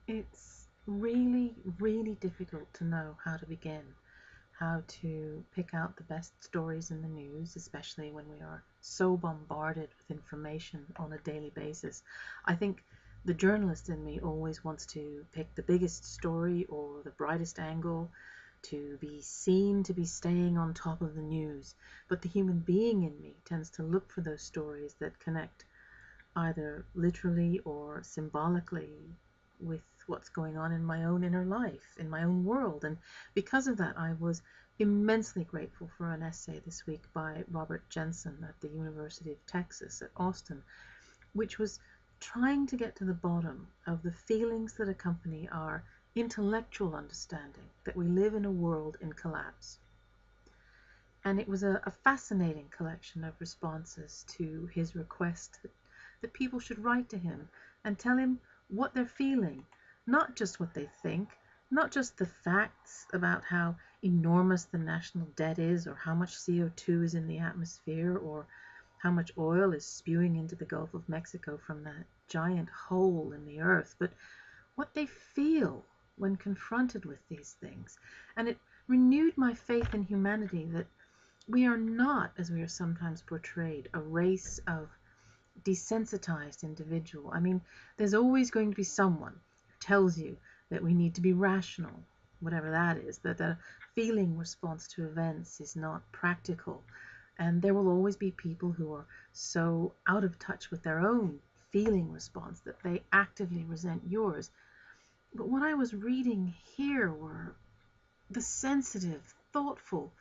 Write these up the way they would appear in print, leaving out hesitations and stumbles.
It's really, really difficult to know how to begin, how to pick out the best stories in the news, especially when we are so bombarded with information on a daily basis. I think the journalist in me always wants to pick the biggest story or the brightest angle, to be seen to be staying on top of the news. But the human being in me tends to look for those stories that connect either literally or symbolically with what's going on in my own inner life, in my own world. And because of that, I was immensely grateful for an essay this week by Robert Jensen at the University of Texas at Austin, which was trying to get to the bottom of the feelings that accompany our intellectual understanding that we live in a world in collapse. And it was a fascinating collection of responses to his request that people should write to him and tell him what they're feeling, not just what they think, not just the facts about how enormous the national debt is, or how much CO2 is in the atmosphere, or how much oil is spewing into the Gulf of Mexico from that giant hole in the earth, but what they feel when confronted with these things. And it renewed my faith in humanity that we are not, as we are sometimes portrayed, a race of desensitized individual. I mean, there's always going to be someone who tells you that we need to be rational, whatever that is, that a feeling response to events is not practical. And there will always be people who are so out of touch with their own feeling response that they actively resent yours. But what I was reading here were the sensitive, thoughtful,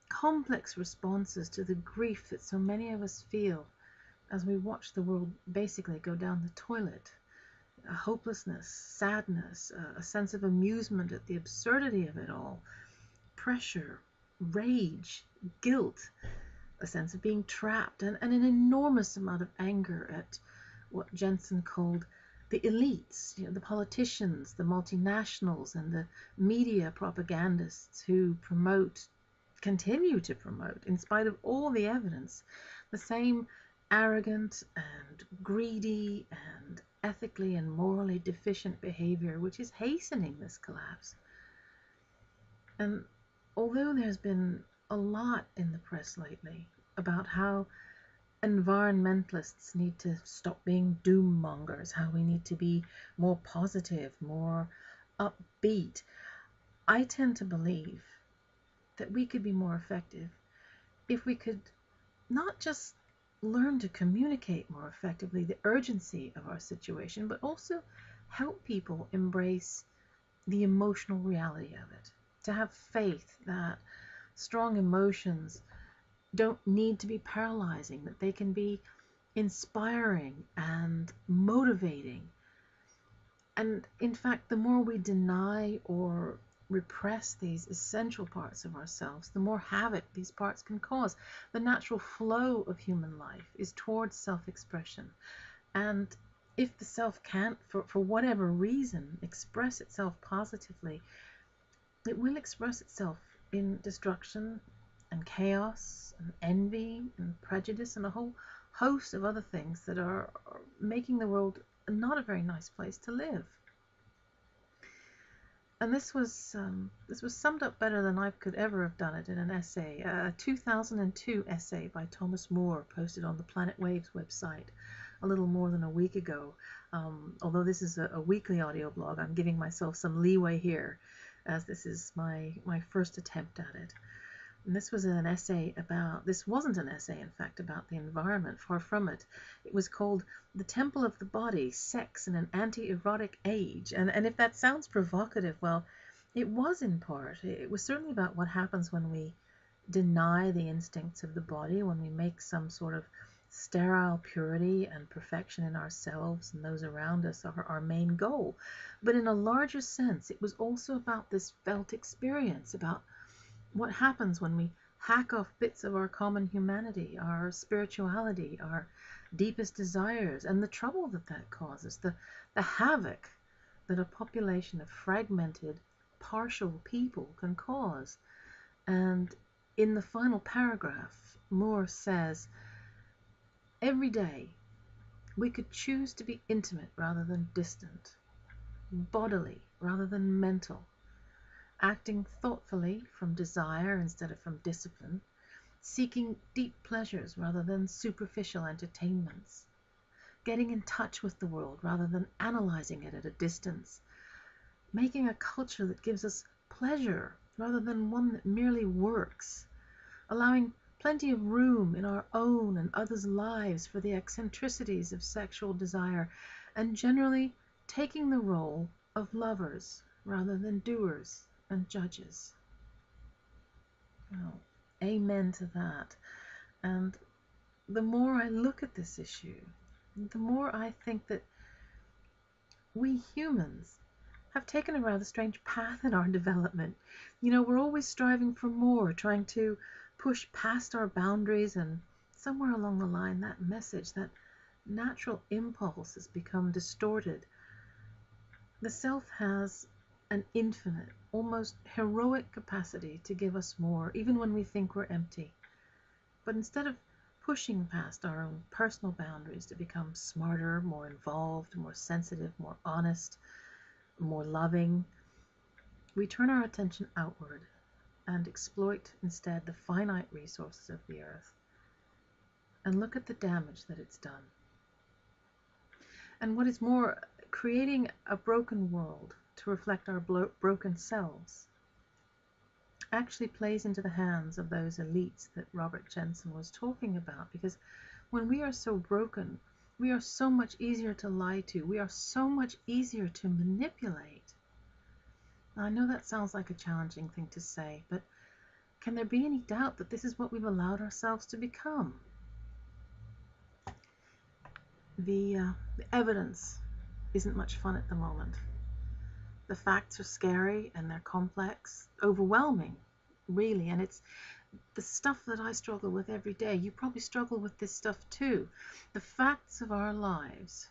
complex responses to the grief that so many of us feel as we watch the world basically go down the toilet. A hopelessness, sadness, a sense of amusement at the absurdity of it all, pressure, rage, guilt, a sense of being trapped, and an enormous amount of anger at what Jensen called the elites, the politicians, the multinationals, and the media propagandists who continue to promote, in spite of all the evidence, the same arrogant and greedy and ethically and morally deficient behavior which is hastening this collapse. And although there's been a lot in the press lately about how environmentalists need to stop being doom mongers, how we need to be more positive, more upbeat, I tend to believe that we could be more effective if we could not just learn to communicate more effectively the urgency of our situation, but also help people embrace the emotional reality of it, to have faith that strong emotions don't need to be paralyzing, that they can be inspiring and motivating. And in fact, the more we deny or repress these essential parts of ourselves, the more havoc these parts can cause. The natural flow of human life is towards self-expression. And if the self can't, for whatever reason, express itself positively, it will express itself in destruction and chaos and envy and prejudice and a whole host of other things that are making the world not a very nice place to live. And this was summed up better than I could ever have done it in an essay, a 2002 essay by Thomas Moore, posted on the Planet Waves website a little more than a week ago. Although this is a weekly audio blog, I'm giving myself some leeway here, as this is my first attempt at it. And this wasn't an essay, in fact, about the environment, far from it. It was called The Temple of the Body, Sex in an Anti-Erotic Age. And if that sounds provocative, well, it was in part. It was certainly about what happens when we deny the instincts of the body, when we make some sort of sterile purity and perfection in ourselves and those around us our main goal. But in a larger sense, it was also about this felt experience, about what happens when we hack off bits of our common humanity, our spirituality, our deepest desires, and the trouble that causes, the havoc that a population of fragmented, partial people can cause. And in the final paragraph, Moore says, every day we could choose to be intimate rather than distant. bodily rather than mental, acting thoughtfully from desire instead of from discipline, seeking deep pleasures rather than superficial entertainments, getting in touch with the world rather than analyzing it at a distance, making a culture that gives us pleasure rather than one that merely works, allowing plenty of room in our own and others' lives for the eccentricities of sexual desire, and generally taking the role of lovers rather than doers and judges. Well, amen to that. And the more I look at this issue, the more I think that we humans have taken a rather strange path in our development. We're always striving for more, trying to push past our boundaries, and somewhere along the line, that message, that natural impulse has become distorted. The self has an infinite, almost heroic capacity to give us more, even when we think we're empty. But instead of pushing past our own personal boundaries to become smarter, more involved, more sensitive, more honest, more loving, we turn our attention outward and exploit instead the finite resources of the earth, and look at the damage that it's done. And what is more, creating a broken world to reflect our broken selves actually plays into the hands of those elites that Robert Jensen was talking about, because when we are so broken, we are so much easier to lie to, we are so much easier to manipulate. Now, I know that sounds like a challenging thing to say, but can there be any doubt that this is what we've allowed ourselves to become? The evidence isn't much fun at the moment. The facts are scary and they're complex, overwhelming, really, and it's the stuff that I struggle with every day. You probably struggle with this stuff too. The facts of our lives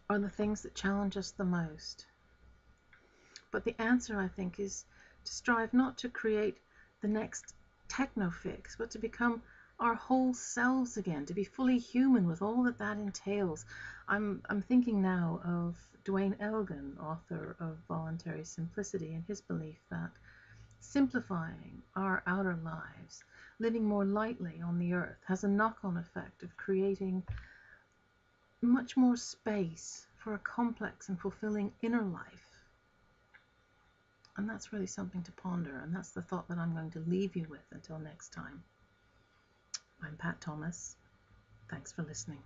are the things that challenge us the most. But the answer, I think, is to strive not to create the next techno fix, but to become our whole selves again, to be fully human with all that that entails. I'm thinking now of Dwayne Elgin, author of Voluntary Simplicity, and his belief that simplifying our outer lives, living more lightly on the earth, has a knock-on effect of creating much more space for a complex and fulfilling inner life. And that's really something to ponder, and that's the thought that I'm going to leave you with until next time. I'm Pat Thomas. Thanks for listening.